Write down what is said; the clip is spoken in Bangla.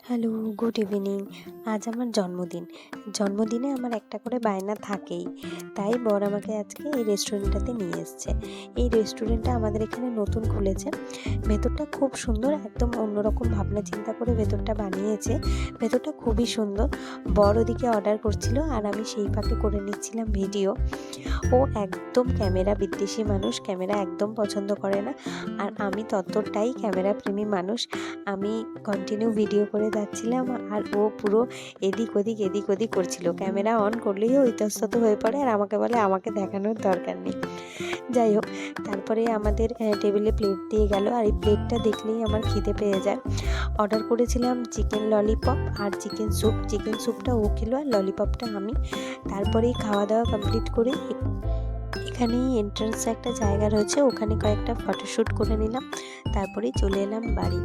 Hello, good evening. আজ আমার জন্মদিন। জন্মদিনে আমার একটা করে বায়না থাকেই। তাই বর আমাকে আজকে এই রেস্টুরেন্টটাতে নিয়ে এসছে। এই রেস্টুরেন্টটা আমাদের এখানে নতুন খুলেছে। ভেতরটা খুব সুন্দর, একদম অন্যরকম ভাবনা চিন্তা করে ভেতরটা বানিয়েছে। ভেতরটা খুবই সুন্দর। বর ওদিকে অর্ডার করছিল আর আমি সেই ফাঁকে করে নিচ্ছিলাম ভিডিও। ও একদম ক্যামেরা বিদ্বেষী মানুষ, ক্যামেরা একদম পছন্দ করে না। আর আমি ততটাই ক্যামেরা প্রেমী মানুষ। আমি কন্টিনিউ ভিডিও করে যাচ্ছিলাম আর ও পুরো এদিক ওদিক করছিল। ক্যামেরা অন করলেই ও ইতস্তত হয়ে পড়ে আর আমাকে বলে আমাকে দেখানোর দরকার নেই। যাই হোক, তারপরে আমাদের টেবিলে প্লেট দিয়ে গেল আর এই প্লেটটা দেখলেই আমার খিদে পেয়ে যায়। অর্ডার করেছিলাম চিকেন ললিপপ আর চিকেন স্যুপ। চিকেন স্যুপটা ও খেলো আর ললিপপটা আমি। তারপরেই খাওয়া দাওয়া কমপ্লিট করে এখানেই এন্ট্রান্সে একটা জায়গা রয়েছে, ওখানে কয়েকটা ফটোশ্যুট করে নিলাম। তারপরেই চলে এলাম বাড়ি।